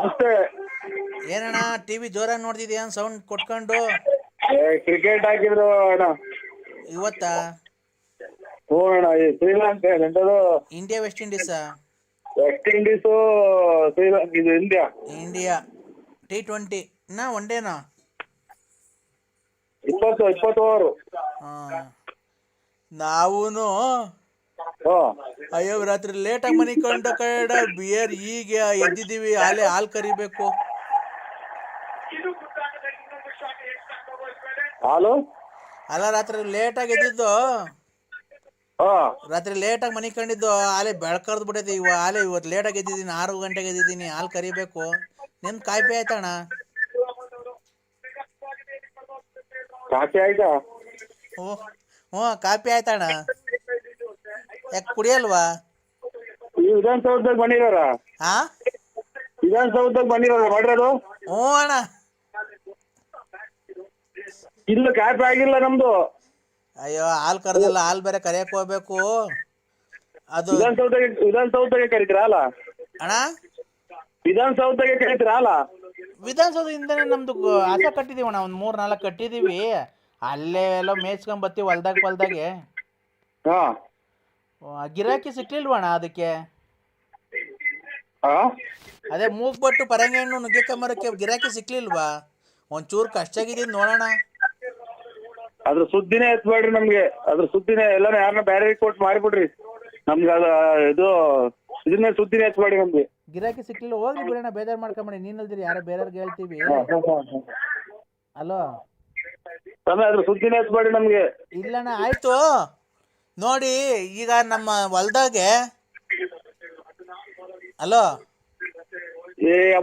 ಅಷ್ಟೇ. ಏನಣ್ಣ ಟಿವಿ ಜೋರಾಗಿ ನೋಡ್ತಿದ್ಯಾ ಸೌಂಡ್ ಕೊಟ್ಕೊಂಡು? ಕ್ರಿಕೆಟ್ ಹಾಕಿದ್ರು ಅಣ್ಣ. ಇವತ್ತಾ? ಹ್ಞೂ ಅಣ್ಣ. ಈ ಶ್ರೀಲಂಕಾ ಎಂಥದ್ದು ಇಂಡಿಯಾ ವೆಸ್ಟ್ ಇಂಡೀಸಾ? ವೆಸ್ಟ್ ಇಂಡೀಸು ಶ್ರೀಲಂಕಾ ಇದು ಇಂಡಿಯಾ. ಇಂಡಿಯಾ T20 ನಾ ಒನ್ ಡೇನಾ? 20 ಓವರು. ನಾವೂನು ಅಯ್ಯೋ ರಾತ್ರಿ ಲೇಟಾಗಿ ಮನಿಕೊಂಡ ಕಡೆ ಬಿಯರ್ ಈಗ ಎದ್ದಿದ್ದೀವಿ. ಹಾಲು ಕರಿಬೇಕು. ಹಾಲು ಅಲ್ಲ ರಾತ್ರಿ ಲೇಟಾಗಿ ಎದ್ದಿದ್ದು. ರಾತ್ರಿ ಲೇಟಾಗಿ ಮನಿಕೊಂಡಿದ್ದು. ಹಾಲೆ ಬೆಳ್ಕರ್ದು ಬಿಟ್ಟೈತಿ. ಇವತ್ತು ಲೇಟಾಗಿ ಎದ್ದಿದ್ದೀನಿ. 6 ಗಂಟೆಗೆ ಎದ್ದಿದ್ದೀನಿ. ಹಾಲು ಕರಿಬೇಕು. ನಿಮ್ದು ಕಾಯ್ಪೆ ಆಯ್ತಣ್ಣ? ಕಾಫಿ ಆಯ್ತಾ? ಹ್ಞೂ ಕಾಪಿ ಆಯ್ತಣ್ಣ. ಯಾಕೆ ಕುಡಿಯಲ್ವಾ? ಈ ವಿಧಾನಸೌಧದಾಗ ಬಂದಿದಾರ? ವಿಧಾನಸೌಧದಾಗ ಬಂದಿರೋದು ಮಾಡಿರೋದು? ಹ್ಞೂ ಅಣ್ಣ. ಇಲ್ಲ ಕಾಫಿ ಆಗಿಲ್ಲ ನಮ್ದು. ಅಯ್ಯೋ ಹಾಲು ಕರೆದಿಲ್ಲ. ಹಾಲು ಬೇರೆ ಕರಿಯಕ್ಕೆ ಹೋಗ್ಬೇಕು. ಅದು ವಿಧಾನಸೌಧಕ್ಕೆ ಕರಿತೀರಾ ಅಲ್ಲ ಅಣ್ಣ? ವಿಧಾನಸೌಧಕ್ಕೆ ಕರಿತೀರಾ ಅಲ್ಲ? ವಿಧಾನಸೌಧದಿಂದನೇ ನಮ್ದು ಹಸ ಕಟ್ಟಿದೀವಿ ಅಣ್ಣ. ಒಂದು 3-4 ಕಟ್ಟಿದೀವಿ. ಅಲ್ಲೇ ಎಲ್ಲ ಮೇಯ್ಸ್ಕೊಂಡ್ ಬರ್ತೀವಿ ಹೊಲ್ದಾಗೆ. ಗಿರಾಕಿ ಸಿಕ್ಲಿಲ್ವಣ್ಣ ಅದಕ್ಕೆ? ಅದೇ ಮೂಗ್ಬಟ್ಟು ಪರಂಗಿ ಹಣ್ಣು ನುಗ್ಗೆಕಂಬರಕ್ಕೆ ಗಿರಾಕಿ ಸಿಕ್ಲಿಲ್ವಾ? ಒಂಚೂರು ಕಷ್ಟ ಆಗಿದ್ದೀನಿ ನೋಡೋಣ. ಅದ್ರ ಸುದ್ದಿನೇ ಎತ್ಬೇಡ್ರಿ ನಮ್ಗೆ. ಅದ್ರ ಸುದ್ದಿನೇ ಎಲ್ಲಾನು ಯಾರನ್ನ ಬೇರೆ ಕೊಟ್ಟು ಮಾಡಿಬಿಡ್ರಿ ನಮ್ಗೆ. ಅದ ಇದು ಇದನ್ನೇ ಸುದ್ದಿನೇ ಎತ್ಬೇಡಿ ನಮ್ಗೆ. ಗಿರಾಕಿ ಸಿಕ್ಲಿಲ್ಲ ಹೋಗ್ಲಿ ಬಿಡೋಣ. ಬೇಜಾರು ಮಾಡ್ಕೊಂಬೇಡಿ. ನೀನಲ್ದಿರಿ ಯಾರೋ ಬೇರೆಯವ್ರಿಗೆ ಹೇಳ್ತೀವಿ. ಅಲೋ ಅದ್ರ ಸುದ್ದಿನೇ ಎತ್ಬೇಡಿ ನಮ್ಗೆ. ಇಲ್ಲಣ್ಣ ಆಯ್ತು ನೋಡಿ. ಈಗ ನಮ್ಮ ಹೊಲ್ದಾಗೆ ಅಲೋ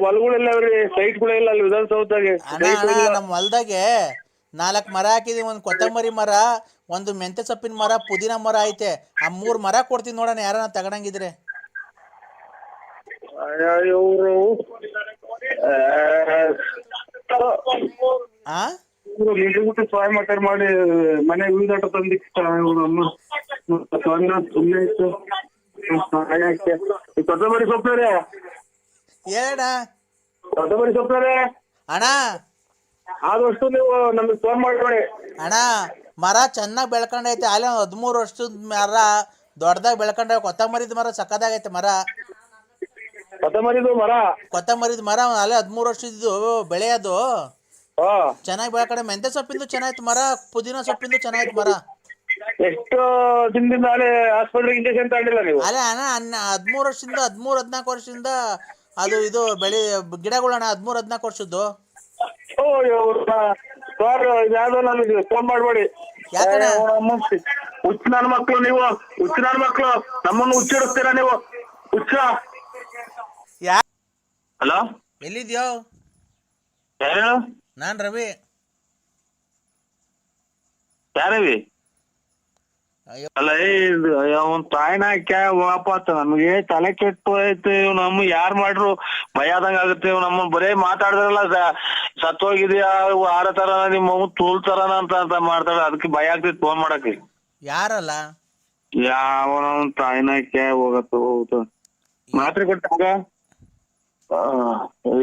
ಹೊಲಗಳೆಲ್ಲ ಸೈಟ್ಗಳೆಲ್ಲ ಅಲ್ಲಿ ವಿಧಾನಸೌಧದಾಗೆ. ನಮ್ಮ ಹೊಲ್ದಾಗೆ 4 ಮರ ಹಾಕಿದೀವಿ. ಒಂದು ಕೊತ್ತಂಬರಿ ಮರ, ಒಂದು ಮೆಂತ್ಯ ಸೊಪ್ಪಿನ ಮರ, ಪುದೀನ ಮರ ಐತೆ. ಆ 3 ಮರ ಕೊಡ್ತೀನಿ ನೋಡೋಣ ಯಾರನ್ನ ತಗೊಂಡಂಗಿದ್ರೆ. ಇವರು ಸಹಾಯ ಮಾತಾಡಿ ಮಾಡಿ ಮನೆ ಉಳಿದಾಟ ತಂದಿತ್ತು. ಸುಮ್ಮನೆ ಇತ್ತು. ಕೊತ್ತಂಬರಿ ಸೊಪ್ಪೇ ಏನ ಕೊತ್ತಂಬರಿ ಸೊಪ್ಪೇ ಅಣ್ಣ? ಆದಷ್ಟು ನೀವು ನಮಗೆ ಫೋನ್ ಮಾಡ್ಬೇಡಿ ಅಣ್ಣ. ಮರ ಚೆನ್ನಾಗಿ ಬೆಳ್ಕೊಂಡೈತೆ. ಅಲ್ಲೇ 13 ವರ್ಷದ ಮರ ದೊಡ್ಡದಾಗಿ ಬೆಳ್ಕೊಂಡ. ಕೊತ್ತಂಬರಿದ ಮರ ಸಕ್ಕದಾಗೈತೆ ಮರ. ಕೊತ್ತಂಬರಿದ ಮರ ಅಲ್ಲೇ 13 ವರ್ಷದ್ದು ಬೆಳೆ. ಅದು ಚೆನ್ನಾಗಿ ಬೆಳ್ಕೊಂಡೆ. ಮೆಂತ್ಯ ಸೊಪ್ಪಿಂದು ಚೆನ್ನಾಯ್ತು ಮರ. ಪುದೀನ ಸೊಪ್ಪಿಂದು ಚೆನ್ನಾಯ್ತು ಮರ. ಎಷ್ಟು ದಿನದಿಂದ ಹಾಸ್ಪಿಟಲ್ ಇಂಜೆಕ್ಷನ್ ತಗೊಂಡಿಲ್ಲ ನೀವು? ಅಲ್ಲೇ ಅಣ್ಣ 13 ವರ್ಷದಿಂದ 13-14 ವರ್ಷದಿಂದ ಅದು ಇದು ಬೆಳೆ ಗಿಡಗಳಣ್ಣ. 13-14 ವರ್ಷದ್ದು. ಯಾವ್ದೋ ನಮಗೆ ಫೋನ್ ಮಾಡ್ಬೇಡಿ. ಹುಚ್ಚ ನನ್ನ ಮಕ್ಳು ನೀವು. ಹುಚ್ಚ ನನ್ನ ಮಕ್ಳು ನಮ್ಮನ್ನು ಹುಚ್ಚಿಡಿಸ್ತೀರಾ ನೀವು. ಹುಚ್ಚ. ಹಲೋ ಎಲ್ಲಿದ್ಯೋ? ಯಾರು? ನಾನ್ ರವಿ. ಯಾರವಿ? ಅಲ್ಲ ಅವ್ನ ತಾಯಿನ ವಾಪಸ್ ನಮ್ಗೆ ತಲೆ ಕೆಟ್ಟು ಹೋಯ್ತು. ನಮ್ಮ ಯಾರು ಮಾಡ್ರು ಭಯ ಆದಂಗ ಆಗುತ್ತೆ. ನಮ್ಮ ಬರೇ ಮಾತಾಡಿದ್ರಲ್ಲ ಸತ್ತೋಗಿದ್ಯಾ ಆಡತಾರ ನಿಮ್ಮ ತೂಲ್ತಾರನ ಅಂತ ಮಾಡ್ತಾಳ. ಅದಕ್ಕೆ ಭಯ ಆಗ್ತೈತಿ ಫೋನ್ ಮಾಡಕ್ಕೆ. ಯಾರಲ್ಲ? ಯಾವ ತಾಯಿನ ಹೋಗತ್ತ ಮಾತ್ರೆ ಕೊಟ್ಟಾಗ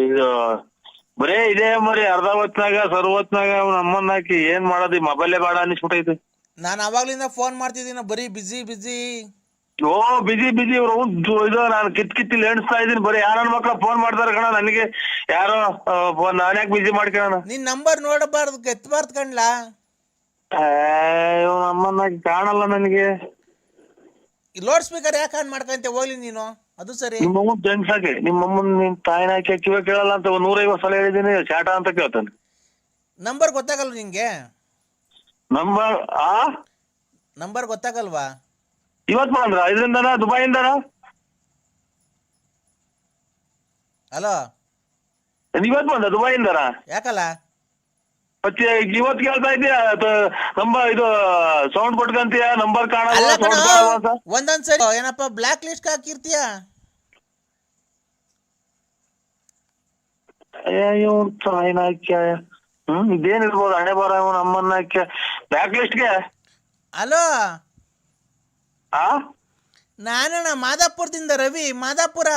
ಇದು ಬರೇ ಇದೇ ಮರಿ ಅರ್ಧ ಹೊತ್ನಾಗ ಸರ್ವತ್ನಾಗ ನಮ್ಮನ್ನ ಹಾಕಿ ಏನ್ ಮಾಡೋದು? ಮೊಬೈಲೇ ಬೇಡ ಅನಿಸ್ಬಿಟ್ಟೈತಿ. ನಾನು ಅವಾಗ್ಲಿಂದ ಫೋನ್ ಮಾಡ್ತಿದ್ದೀನ ಬರೀ ಬಿಜಿ. ಬಿಜಿ ಇದು ನಾನು ಕಿತ್ತಿಲ್ಲಿ ಎಣಿಸ್ತಾ ಇದೀನಿ. ಬರೀ ಯಾರ ಮಕ್ಳ ಫೋನ್ ಮಾಡ್ತಾರ ಕಣ ನನಗೆ. ಯಾರೋ ನಾನ್ ಯಾಕೆ ಬಿಜಿ ಮಾಡ್ಕೊಳ್ಳೋಣ? ನಿನ್ ನಂಬರ್ ನೋಡಬಾರ್ದು ಎತ್ತಬಾರ್ದು ಕಣ್ಲಾ. ನಮ್ಮನ್ನ ಕಾಣಲ್ಲ ನನಗೆ. ಲೌಡ್ ಸ್ಪೀಕರ್ ಯಾಕೆ ಆನ್ ಮಾಡ್ಕಂತೆ ಹೋಗ್ಲಿ ನೀನು. ಅದು ಸರಿ. ನಿಮ್ಮಮ್ಮನ್ ಜಂಗ್ಸಾಕೆ ನಿಮ್ಮಮ್ಮನ್ ನಿನ್ ತಾಯಿನ ಹಾಕಿ ಕಿವ ಕೇಳಲ್ಲ ಅಂತ 150 ಸಲ ಹೇಳಿದೀನಿ. ಚಾಟ ಅಂತ ಕೇಳ್ತಾನೆ. ನಂಬರ್ ಗೊತ್ತಾಗಲ್ಲ ನಿಂಗೆ? ನಂಬರ್ ಗೊತ್ತಾಗಲ್ವಾ? ಇವತ್ ಬಂದ್ರ ಇದರಿಂದನ ದುಬೈಯಿಂದನ? ಹಲೋ ಇವತ್ ಬಂದ ದುಬೈಯಿಂದನ? ಯಾಕಲ್ಲ ಮತ್ತೆ ಇವತ್ ಕೇಳ್ತಾ ಇದೀಯ ನಂಬರ್ ಇದು ಸೌಂಡ್ ಕೊಟ್ಕಂತೀಯ ನಂಬರ್ ಕಾಣಲ್ಲ. ಒಂದೊಂದ್ಸರಿ ಏನಪ್ಪ ಬ್ಲಾಕ್ ಲಿಸ್ಟ್ ಹಾಕಿರ್ತೀಯ. ಇದೇನಿರ್ಬೋದು ಹಣೆ ಬರ ನಮ್ಮನ್ನ ಬ್ಲಾಕ್ ಲಿಸ್ಟ್ಗೆ. ಹಲೋ ನಾನಣ್ಣ ಮಾದಾಪುರದಿಂದ ರವಿ. ಮಾದಾಪುರ